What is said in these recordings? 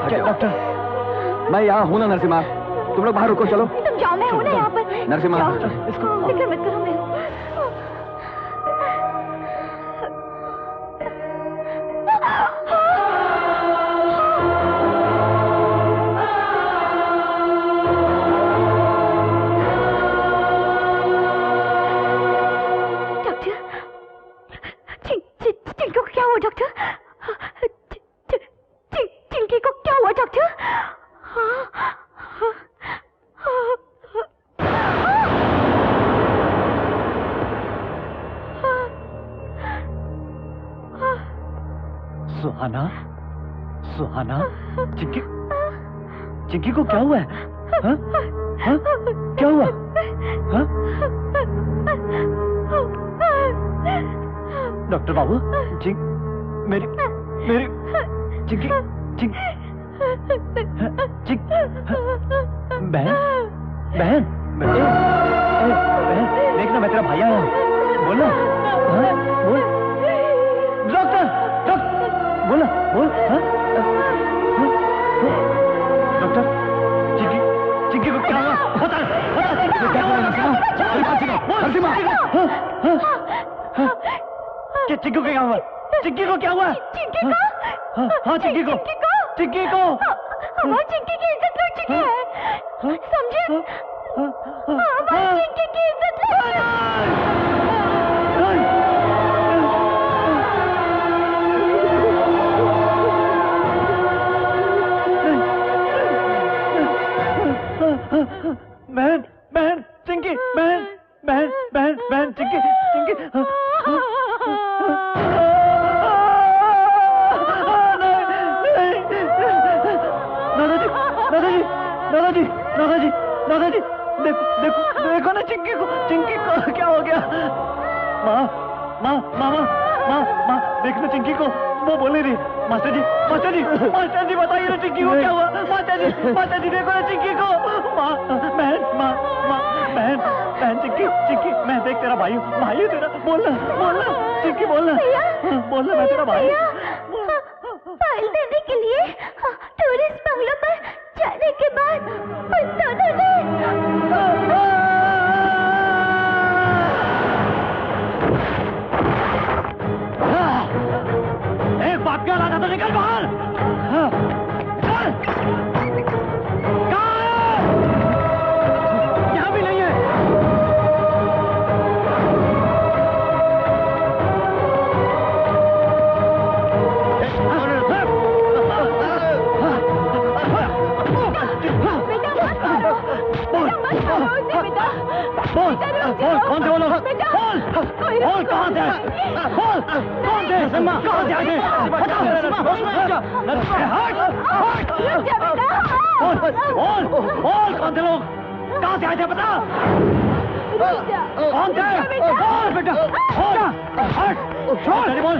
Doctor मैं यहाँ हूँ ना नरसिम्हा, तुम लोग बाहर रुको। चलो तुम जाओ, मैं हूँ ना यहाँ पर। नरसिम्हा फिक्र मत करो, मैं हूँ। चिंकी को क्या हुआ डॉक्टर? चिंकी को क्या हुआ डॉक्टर? सुहाना, सुहाना, चिंकी को क्या हुआ है? हाँ? हाँ? क्या हुआ? हाँ? डॉक्टर बाबू, मेरी चिंकी बहन बहन बहन, देखना मैं तेरा भाई आया हूँ। बोल ना, बोल डॉक्टर, बोल ना, बोल। डॉक्टर, चिंकी को क्या हुआ? बता चिंकी को क्या हुआ? नरसिम्हा, चिंकी को क्या हुआ? चिंकी को क्या हुआ? चिंकी को? हाँ चिंकी को, चिंकी को। हमारी चिंकी की इज्जत लग चुकी है, समझे? हमारी चिंकी की इज्जत लग चुकी है। बहन, बहन, चिंकी, बहन, बहन, बहन, बहन, चिंकी, चिंकी। दादाजी, दादाजी, दादाजी, देखो देखो देखो ना चिंकी को क्या हो गया? माँ, माँ, मामा, माँ, माँ, देखना चिंकी को, वो बोले रही। मास्टर जी, मास्टर जी, मास्टर जी बताइए ना चिंकी को क्या हुआ? मास्टर जी देखो ना चिंकी को। माँ, बहन, माँ, माँ, बहन, बहन, चिंकी, मैं देख तेरा भाई हूँ, भाई हूँ तेरा। बोलना, बोलना, चिंकी बोलना, बोलना मैं तेरा भाई हूँ। फाइल देने के लिए टूरिस्ट बंगलों पर जाने के बाद उन दोनों ने एक बात क्या रहा था तो निकल बाहर। चल, यहाँ भी नहीं है। बोल, कौन थे वो लोग? बोल कहाँ थे? बोल, कौन थे? नरसिम्हा, कहाँ से आए थे? बोल, कौन थे लोग? कहाँ से आए थे बता? कौन थे? बोल बेटा, छोड़, बोल।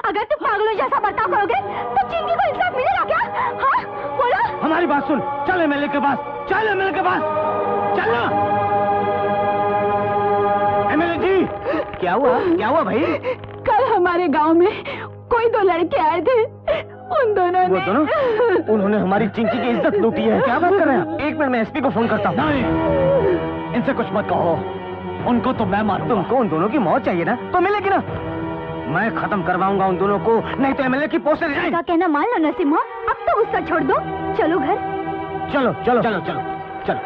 अगर तुम पागलों जैसा बर्ताव करोगे तो चिंकी को इंसाफ मिलेगा क्या? हाँ, बोलो। हमारी बात सुन, चल एमएलए के पास, चल एमएलए के पास, चलना। एमएलए जी, क्या हुआ भाई? कल हमारे गांव में कोई दो लड़के आए थे, उन दोनों ने उन्होंने हमारी चिंकी की इज्जत लूटी है। क्या बात कर रहे हैं? एक मिनट में एसपी को फोन करता हूँ। नहीं, इनसे कुछ मत कहो, उनको तो मैं मारूंगा। तुमको उन दोनों की मौत चाहिए ना, तो मिलेगी ना। मैं खत्म करवाऊंगा उन दोनों को, नहीं तो एमएलए की पोस्ट रिजाइन। का कहना मान लो नरसिम्हा, अब तो गुस्सा छोड़ दो, चलो घर। चलो चलो चलो चलो चलो।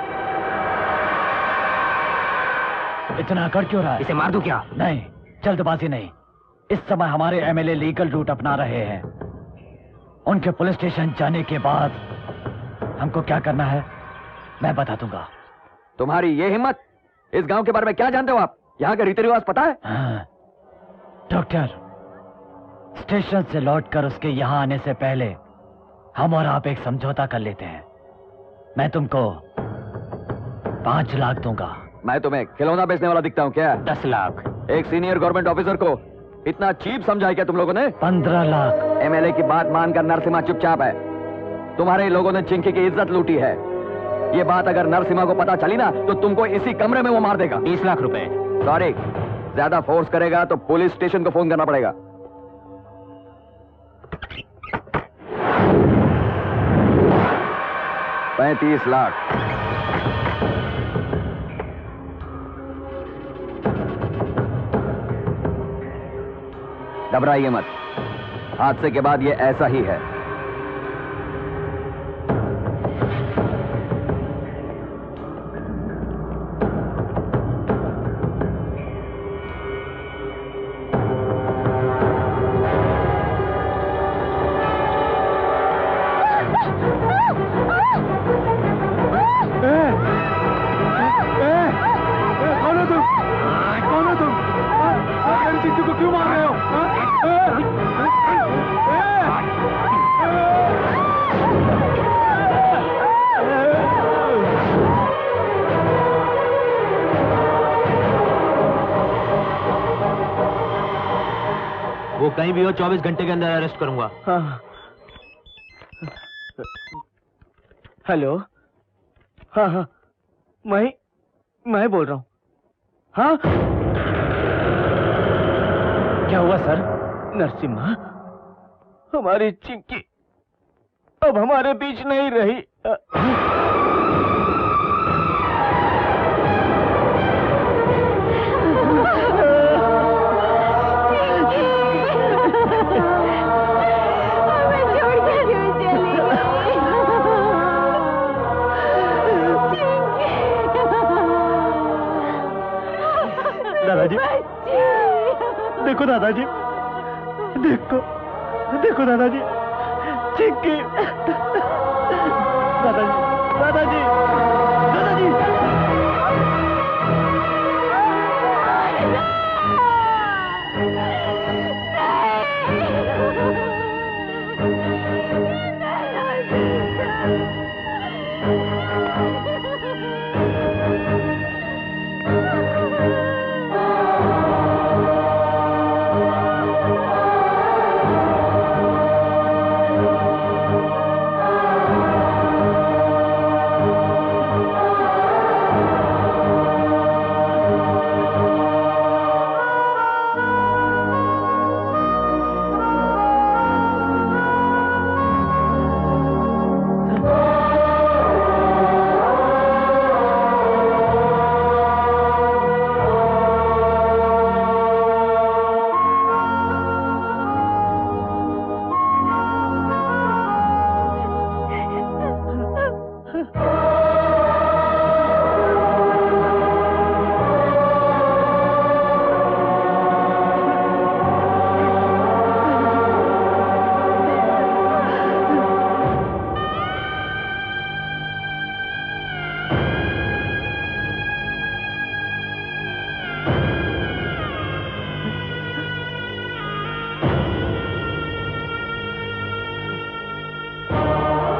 इतना अकड़ क्यों रहा है? इसे मार दूं क्या? नहीं, जल्दबाजी नहीं। इस समय हमारे एमएलए लीगल रूट अपना रहे हैं। उनके पुलिस स्टेशन जाने के बाद हमको क्या करना है मैं बता दूंगा। तुम्हारी ये हिम्मत? इस गांव के बारे में क्या जानते हो आप? यहाँ के रीति रिवाज पता है? हाँ। डॉक्टर, स्टेशन से लौटकर उसके यहाँ आने से पहले हम और आप एक समझौता कर लेते हैं। मैं तुमको 5 लाख दूंगा। मैं तुम्हें खिलौना बेचने वाला दिखता हूँ क्या? 10 लाख। एक सीनियर गवर्नमेंट ऑफिसर को इतना चीप समझा है क्या तुम लोगों ने? 15 लाख। एमएलए की बात मानकर नरसिम्हा चुपचाप है। तुम्हारे लोगों ने चिंकी की इज्जत लूटी है। ये बात अगर नरसिम्हा को पता चली ना तो तुमको इसी कमरे में वो मार देगा। 20 लाख रुपए। सॉरी, ज्यादा फोर्स करेगा तो पुलिस स्टेशन को फोन करना पड़ेगा। 35 लाख। घबराइए मत, हादसे के बाद ये ऐसा ही है। वो कहीं भी हो 24 घंटे के अंदर अरेस्ट करूंगा। हाँ। हेलो। हाँ हाँ, मैं बोल रहा हूँ। हाँ, क्या हुआ सर? नरसिम्हा, हमारी चिंकी अब हमारे बीच नहीं रही। दादाजी, देखो दादाजी, देखो दादाजी, चिंकी। दादाजी।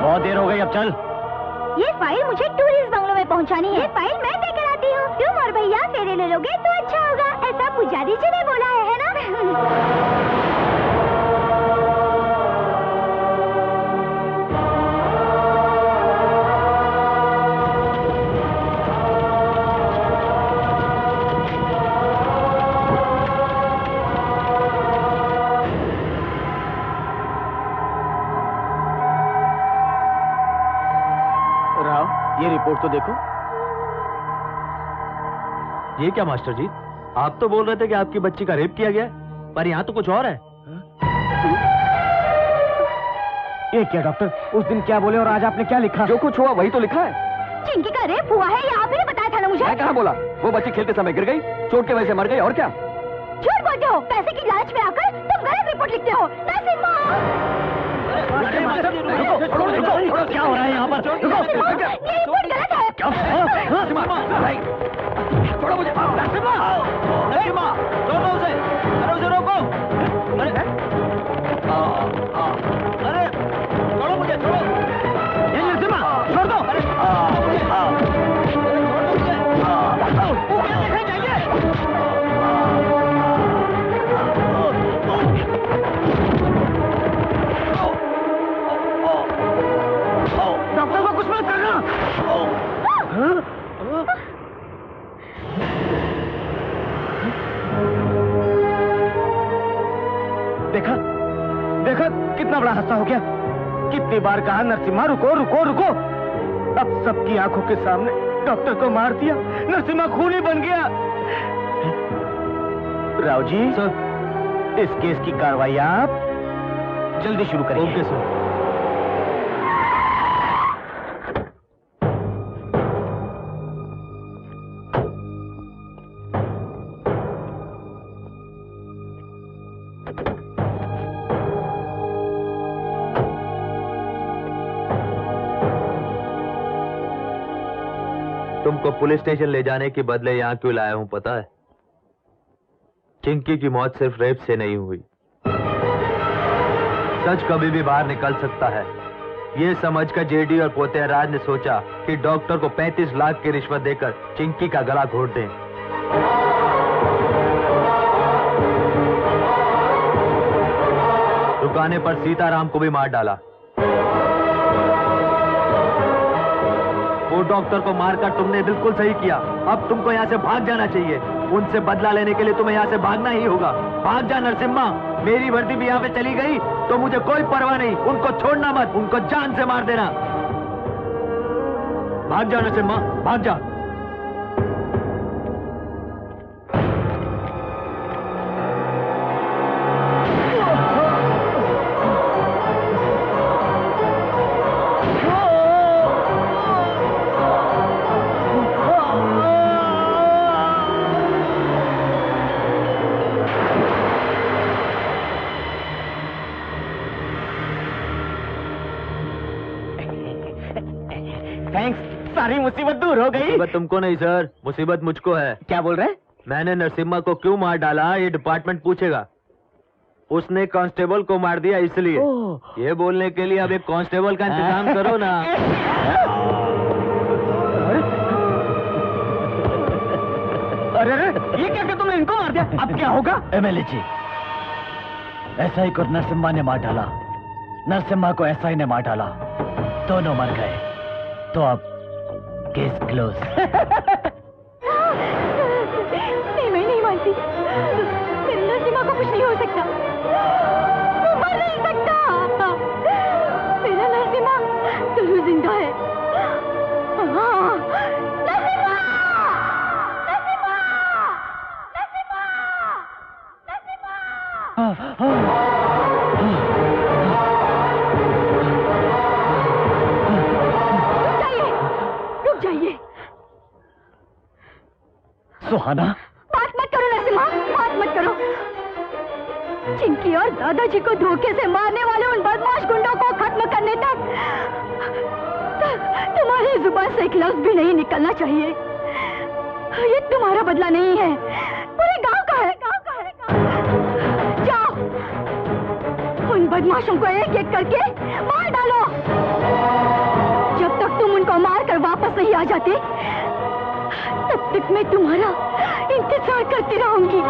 बहुत देर हो गई, अब चल। ये फाइल मुझे टूरिस्ट बंगलो में पहुंचानी है। ये फाइल मैं देकर आती हूँ। तुम और भैया फेरे ले लोगे तो अच्छा होगा, ऐसा पुजारी जी ने बोला है ना? ये रिपोर्ट तो देखो। ये क्या मास्टर जी, आप तो बोल रहे थे कि आपकी बच्ची का रेप किया गया है, पर यहाँ तो कुछ और है। ये क्या डॉक्टर, उस दिन क्या बोले और आज आपने क्या लिखा? जो कुछ हुआ वही तो लिखा है। चिंकी का रेप हुआ है, ये आप ही ने बताया था ना मुझे। मैं कहाँ बोला? वो बच्ची खेलते समय गिर गई, चोट के वजह से मर गई, और क्या? झूठ बोलते हो, पैसे की लालच में आकर तुम गलत रिपोर्ट लिखते हो। नरसिम्हा! क्या हो रहा है यहाँ पर? ये रिपोर्ट गलत है। छोड़ो मुझे। रोको उसे, रोको। अरे छोड़ो मुझे, छोड़ो। छोड़ दो। डॉक्टर को कुछ मत करना। देखा कितना बड़ा हादसा हो गया। कितनी बार कहा नरसिम्हा रुको रुको रुको, अब सबकी आंखों के सामने डॉक्टर को मार दिया, नरसिम्हा खूनी बन गया। राव जी सर, इस केस की कार्रवाई आप जल्दी शुरू करिए। Okay sir. तुमको पुलिस स्टेशन ले जाने के बदले यहाँ क्यों लाया हूं पता है? चिंकी की मौत सिर्फ रेप से नहीं हुई। सच कभी भी बाहर निकल सकता है। ये समझकर जेडी और पोतेराज ने सोचा कि डॉक्टर को 35 लाख की रिश्वत देकर चिंकी का गला घोट दें। रुकाने पर सीताराम को भी मार डाला। वो डॉक्टर को मारकर तुमने बिल्कुल सही किया। अब तुमको यहाँ से भाग जाना चाहिए। उनसे बदला लेने के लिए तुम्हें यहाँ से भागना ही होगा। भाग जा नरसिम्हा। मेरी वर्दी भी यहाँ पे चली गई तो मुझे कोई परवाह नहीं। उनको छोड़ना मत, उनको जान से मार देना। भाग जा नरसिम्हा, भाग जा। सारी मुसीबत दूर हो गई। मुसीबत तुमको नहीं सर, मुसीबत मुझको है। क्या बोल रहे हैं? मैंने नरसिम्हा को क्यों मार डाला ये डिपार्टमेंट पूछेगा। उसने कांस्टेबल को मार दिया इसलिए। ये बोलने के लिए अब एक कांस्टेबल का इंतजाम करो ना। अरे ये क्या कि तुमने इनको मार दिया? अब क्या होगा? एमएलए जी, ऐसा ही को नरसिम्हा ने मार डाला, नरसिम्हा को ऐसा ही ने मार डाला, दोनों मर गए। तो अब केस क्लोज। नहीं, मैं नहीं मानती। मेरे नरसिम्हा को कुछ नहीं हो सकता। वो मर नहीं सकता। मेरा नरसिम्हा जरूर जिंदा है। हाँ, नरसिम्हा! नरसिम्हा! नरसिम्हा! नरसिम्हा! सुहाना, बात मत करो नरसिम्हा, बात मत करो। चिंकी और दादाजी को धोखे से मारने वाले उन बदमाश गुंडों को खत्म करने तक तुम्हारी जुबान से एक लफ्ज भी नहीं निकलना चाहिए। ये तुम्हारा बदला नहीं है, पूरे गांव का है। जाओ, उन बदमाशों को एक एक करके मार डालो। जब तक तुम उनको मार कर वापस नहीं आ जाते तब तक मैं तुम्हारा इंतजार करती रहूंगी।